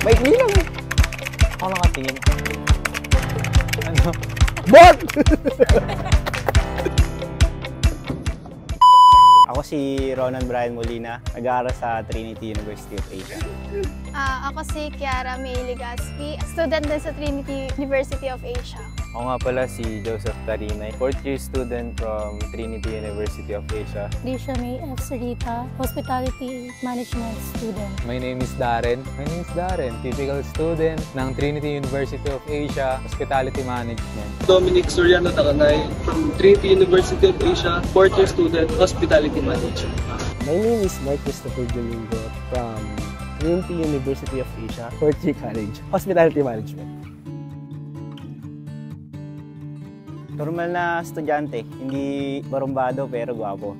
Maikli lang. Ako nakatingin. Ano? Bot! Ako si Ronan Brian Molina, nag-aaral sa Trinity University of Asia. Ako si Kiara May Legaspi, student din sa Trinity University of Asia. Ako nga pala si Joseph Tarinay, 4th year student from Trinity University of Asia. Risha May F. Sarita, Hospitality Management student. My name is Darren. Typical student ng Trinity University of Asia, Hospitality Management. Dominic Soriano Takanay from Trinity University of Asia, 4th year student, Hospitality Management. My name is Mark Christopher Domingo from Trinity University of Asia, 4th year college, Hospitality Management. Normal na estudyante, hindi barumbado pero gwapo.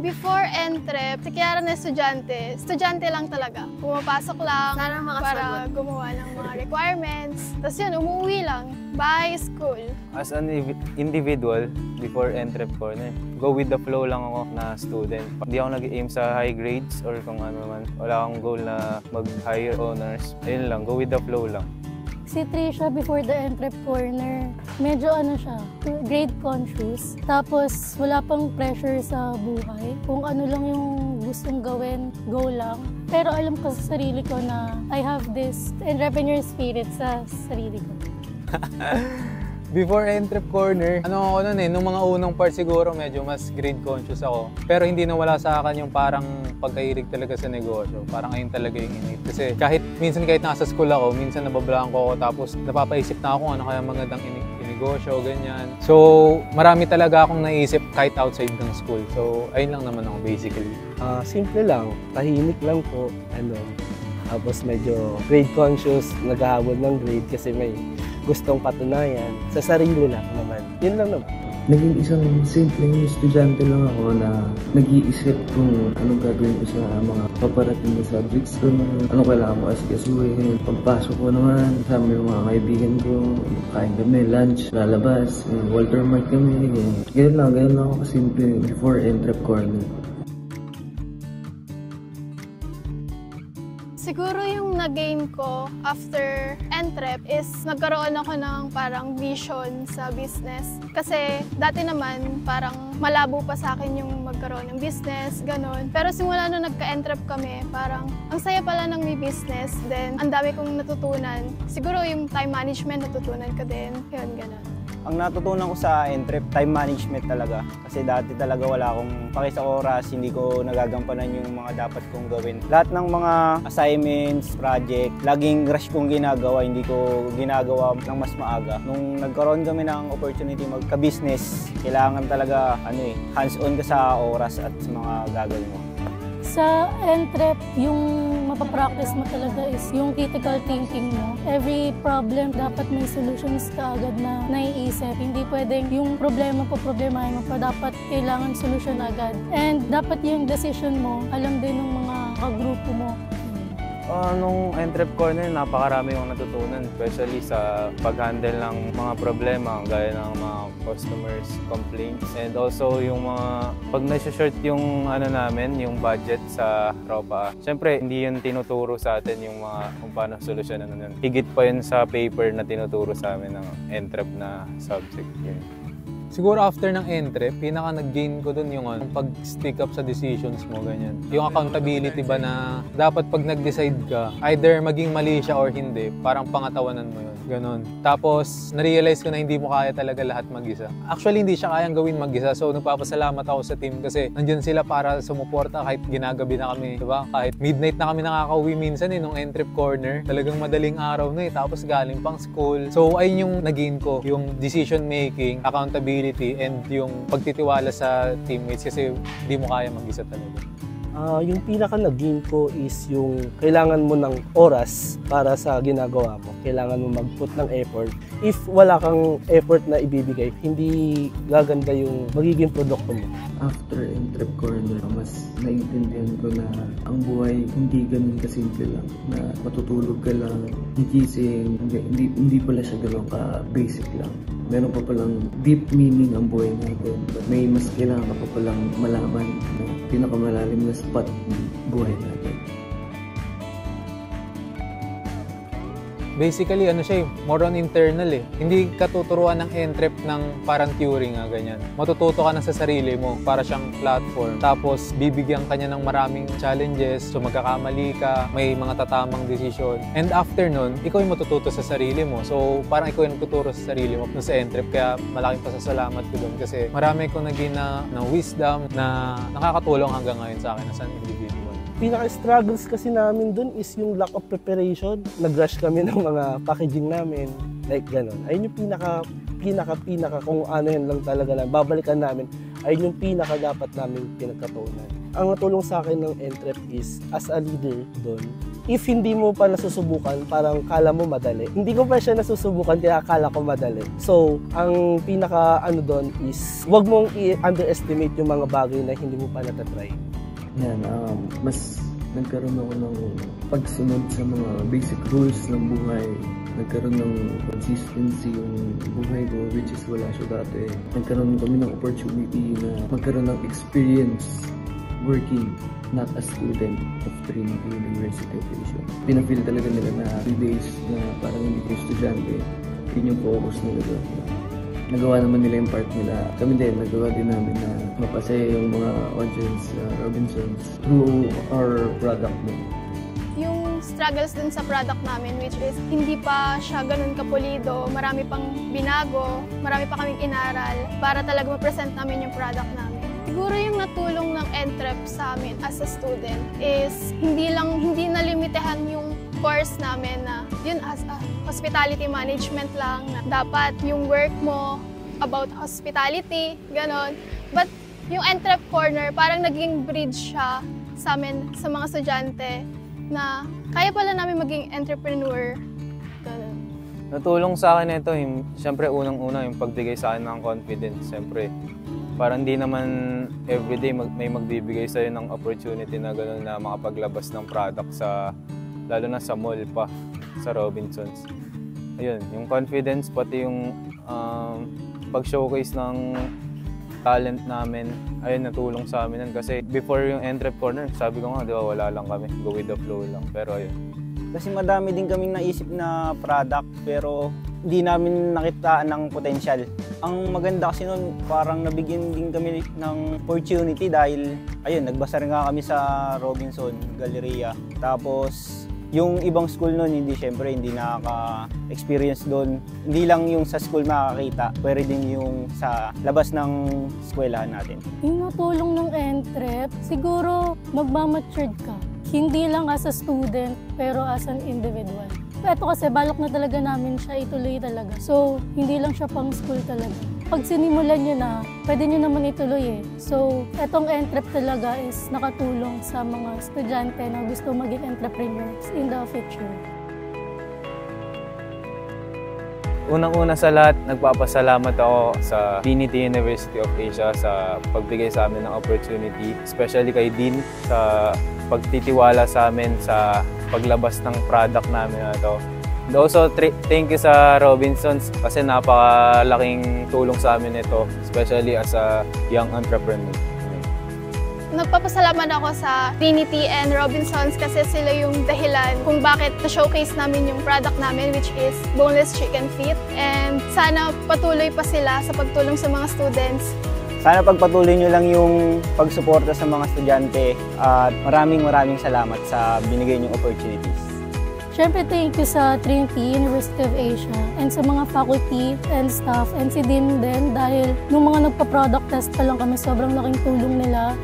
Before entrep, si Kiara na estudyante lang talaga. Pumapasok lang para gumawa ng mga requirements. Tapos yun, umuwi lang, bahay, school. As an individual, before entrep ko, go with the flow lang ako na student. Hindi ako nag-aim sa high grades or kung ano man. Wala akong goal na mag-higher honors. Ayun lang, go with the flow lang. Si Trisha before the entrep corner, medyo grade conscious. Tapos wala pang pressure sa buhay. Kung ano lang yung gustong gawin, go lang. Pero alam ko sa sarili ko na I have this entrepreneur spirit sa sarili ko. Before entrep corner, ako nun nung mga unang part siguro medyo mas grade conscious ako. Pero hindi nawala sa akin yung parang pagkahilig talaga sa negosyo. Parang ayun talaga yung init. Kasi kahit nasa school ako, minsan nabablaan ko ako tapos napapaisip na ako ano kaya magandang negosyo, ganyan. So, marami talaga akong naisip kahit outside ng school. So, ayun lang naman ako basically. Simple lang, tahimik lang po. Tapos medyo grade conscious, naghahabol ng grade kasi may gustong patunayan sa sarili lang naman. Yun lang naman. Naging isang simpleng estudyante lang ako na nag-iisip kung anong gagawin ko sa mga paparating na subjects ko, ano kailangan ko asikasuhin. Pagpasok ko naman, kasama yung mga kaibigan ko, kain kami, lunch, lalabas, Walter Mart kami. Ganyan lang ako kasimple before entrep corner. Siguro yung na-gain ko after entrep is nagkaroon ako ng parang vision sa business. Kasi dati naman parang malabo pa sa akin yung magkaroon ng business, ganun. Pero simula nung nagka-entrep kami, parang ang saya pala ng may business. Then ang dami kong natutunan. Siguro yung time management natutunan ko din. Yun, ganun. Ang natutunan ko sa entrep, time management talaga. Kasi dati talaga wala akong paki sa oras, hindi ko nagagampanan yung mga dapat kong gawin. Lahat ng mga assignments, project, laging rush kong ginagawa, hindi ko ginagawa ng mas maaga. Nung nagkaroon kami ng opportunity magka-business, kailangan talaga hands-on ka sa oras at sa mga gagawin mo. Sa entrep, yung mapapractice mo talaga is yung critical thinking mo. Every problem, dapat may solutions ka agad na naiisip. Hindi pwedeng yung problemahin mo pa, dapat kailangan solusyon agad. And dapat yung decision mo, alam din ng mga kagrupo mo. Nung entrep corner, napakarami yung natutunan, especially sa pag-handle ng mga problema, gaya ng mga customers' complaints. And also yung mga, pag nasa-short yung namin, yung budget sa tropa. Siyempre, hindi yun tinuturo sa atin yung mga kung paano solusyonan nun. Higit pa yun sa paper na tinuturo sa amin ng entrep na subject. Yun. Siguro after ng entrep, pinaka nag-gain ko dun yung pag-stick up sa decisions mo, ganyan. Yung accountability ba na dapat pag nag-decide ka, either maging mali siya or hindi, parang pangatawanan mo yun. Ganon. Tapos, na-realize ko na hindi mo kaya talaga lahat mag-isa. Actually, hindi siya kayang gawin mag-isa. So, nagpapasalamat ako sa team kasi nandyan sila para sumuporta kahit ginagabi na kami. Diba? Kahit midnight na kami nakakauwi minsan nung entrep corner. Talagang madaling araw na tapos galing pang school. So, ayun yung nag-gain ko. Yung decision making, accountability, and yung pagtitiwala sa teammates kasi hindi mo kaya mag-isa talaga. Yung pinaka nag-gain ko is yung kailangan mo ng oras para sa ginagawa mo. Kailangan mo mag-put ng effort. If wala kang effort na ibibigay, hindi gaganda yung magiging produkto mo. After entrep corner, mas naiintindihan ko na ang buhay hindi ganun kasimple lang. Na matutulog ka lang, gigising, hindi pala siya ganun ka-basic lang. Meron pa palang deep meaning ang buhay natin. May mas kailangan ka pa palang malaman na pinakamalalim na spot ng buhay natin. Basically, ano siya more on internal Hindi ka tuturuan ng NTREP ng parang Turing ganyan. Matututo ka na sa sarili mo para siyang platform. Tapos, bibigyan ka niya ng maraming challenges. So, magkakamali ka, may mga tatamang desisyon. And after nun, ikaw yung matututo sa sarili mo. So, parang ikaw yung nagtuturo sa sarili mo sa NTREP. Kaya malaking pasasalamat ko doon kasi marami kong naging na wisdom na nakakatulong hanggang ngayon sa akin as an individual. Pinaka-struggles kasi namin dun is yung lack of preparation. Nag-rush kami ng mga packaging namin, like gano'n. Ayun yung pinaka kung ano yan lang talaga lang, babalikan namin, ayun yung pinaka dapat namin pinagkatuunan. Ang natulong sa akin ng NTREP is, as a leader dun, if hindi mo pa nasusubukan, parang kala mo madali. Hindi ko pa siya nasusubukan, kaya akala ko madali. So, ang pinaka doon is, wag mong i-underestimate yung mga bagay na hindi mo pa natatry. Yan, mas nagkaroon ako ng pagsunod sa mga basic rules ng buhay. Nagkaroon ng consistency yung buhay ko, which is wala siya dati. Nagkaroon kami ng opportunity na magkaroon ng experience working, not a student of Trinity University of Asia. Pinafeel talaga nila na 3 days na parang hindi ko estudyante. Yun yung focus nila. Nagawa naman nila yung part nila. Kami din, nagawa din namin na mapasaya yung mga audience Robinsons through our product mo. Yung struggles dun sa product namin, which is hindi pa siya ganun kapulido, marami pang binago, marami pa kaming inaral para talaga ma-present namin yung product namin. Siguro yung natulong ng NTREP sa amin as a student is hindi nalimitahan yung course namin na yun as a hospitality management lang, na dapat yung work mo about hospitality, ganon. But yung NTREP Corner, parang naging bridge siya sa amin, sa mga estudyante, na kaya pala namin maging entrepreneur. Ganon. Natulong sa akin ito, siyempre unang-una yung pagbigay sa akin ng confidence. Siyempre, parang hindi naman everyday may magbibigay sa'yo ng opportunity na gano'n na makapaglabas ng product lalo na sa mall pa, sa Robinsons. Ayun, yung confidence, pati yung pag-showcase ng talent namin, ayun, natulong sa amin yan. Kasi before yung NTREP Corner, sabi ko nga, di ba, wala lang kami, go with the flow lang. Pero ayun. Kasi madami din kaming naisip na product, pero hindi namin nakitaan ng potential. Ang maganda kasi nun, parang nabigyan din kami ng opportunity dahil, ayun, nagbasa rin nga kami sa Robinson Galleria. Tapos, yung ibang school nun, hindi nakaka-experience doon. Hindi lang yung sa school makakita, pwede din yung sa labas ng eskwelahan natin. Yung natulong ng NTREP, siguro magmamatured ka. Hindi lang as a student, pero as an individual. Ito kasi balak na talaga namin siya ituloy talaga. So, hindi lang siya pang school talaga. Pag sinimulan nyo na, pwede nyo naman ituloy So, etong NTREP talaga is nakatulong sa mga estudyante na gusto maging entrepreneurs in the future. Unang-una sa lahat, nagpapasalamat ako sa Trinity University of Asia sa pagbigay sa amin ng opportunity, especially kay Dean sa pagtitiwala sa amin sa paglabas ng product namin na ito. And also, thank you sa Robinsons kasi napakalaking tulong sa amin ito, especially as a young entrepreneur. Nagpapasalamat ako sa Trinity and Robinsons kasi sila yung dahilan kung bakit na-showcase namin yung product namin, which is boneless chicken feet. And sana patuloy pa sila sa pagtulong sa mga students. Sana pagpatuloy nyo lang yung pagsuporta sa mga estudyante at maraming salamat sa binigay nyong opportunities. Siyempre, thank you sa Trinity University of Asia and sa mga faculty and staff and si Dean din dahil nung mga nagpa-product test pa lang kami, sobrang laking tulong nila.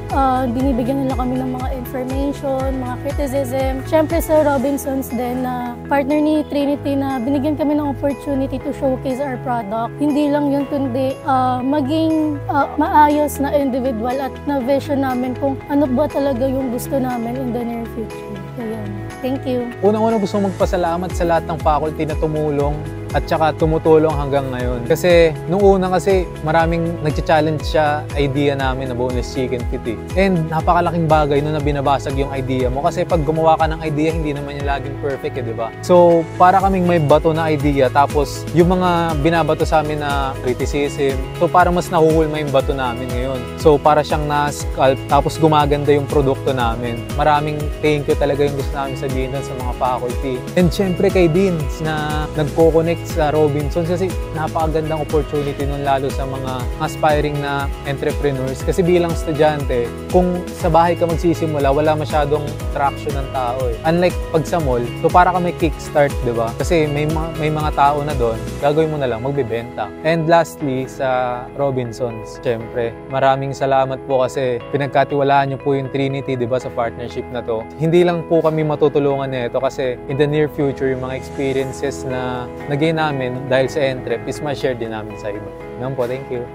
Binibigyan nila kami ng mga information, mga criticism. Siyempre sa Robinsons din na partner ni Trinity na binigyan kami ng opportunity to showcase our product. Hindi lang yun kundi maging maayos na individual at na vision namin kung ano ba talaga yung gusto namin in the near future. Ayan. Thank you. Unang-una gusto magpasalamat sa lahat ng faculty na tumulong at saka tumutulong hanggang ngayon. Kasi nung una kasi maraming nagcha-challenge siya idea namin na boneless chicken feet eh. And napakalaking bagay no na binabasag yung idea mo kasi pag gumawa ka ng idea hindi naman yung laging perfect eh, di ba? So para kaming may bato na idea tapos yung mga binabato sa amin na criticism, so para mas nahuhulma yung bato namin ngayon. So para siyang na-sculpt tapos gumaganda yung produkto namin. Maraming thank you talaga yung gusto namin sabihin sa mga faculty. And syempre kay Deans na nagko-connect sa Robinsons kasi napakagandang opportunity nun lalo sa mga aspiring na entrepreneurs. Kasi bilang estudyante, kung sa bahay ka magsisimula, wala masyadong traction ng tao eh. Unlike pag sa mall, so para ka may kickstart, di ba? Kasi may mga tao na doon, gagawin mo na lang, magbebenta. And lastly, sa Robinsons, syempre, maraming salamat po kasi pinagkatiwalaan niyo po yung Trinity, di ba, sa partnership na to. Hindi lang po kami matutulungan nito kasi in the near future, yung mga experiences na nagain namin dahil sa Entrep is ma-share din namin sa iba. Yan po, thank you.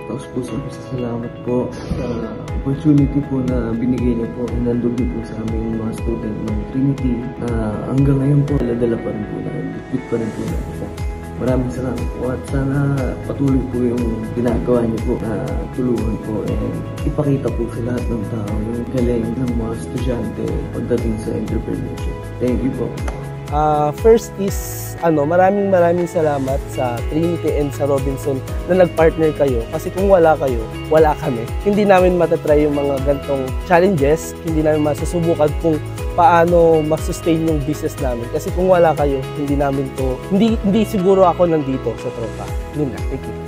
Tapos po salamat po sa opportunity po na binigay niyo po. Nandun din po sa aming mga student ng Trinity na hanggang ngayon po, dala pa rin po namin. Fit pa rin po namin. Maraming salamat po at sana patuloy po yung ginagawa niyo po na tulungan po and ipakita po sa lahat ng tao yung galing ng mga estudyante pagdating sa entrepreneurship. Thank you po. First is, maraming salamat sa Trinity and sa Robinson na nag-partner kayo. Kasi kung wala kayo, wala kami. Hindi namin matatry yung mga gantong challenges, hindi namin masusubukan kung paano mag-sustain yung business namin. Kasi kung wala kayo, hindi siguro ako nandito sa tropa. Yun na, thank you.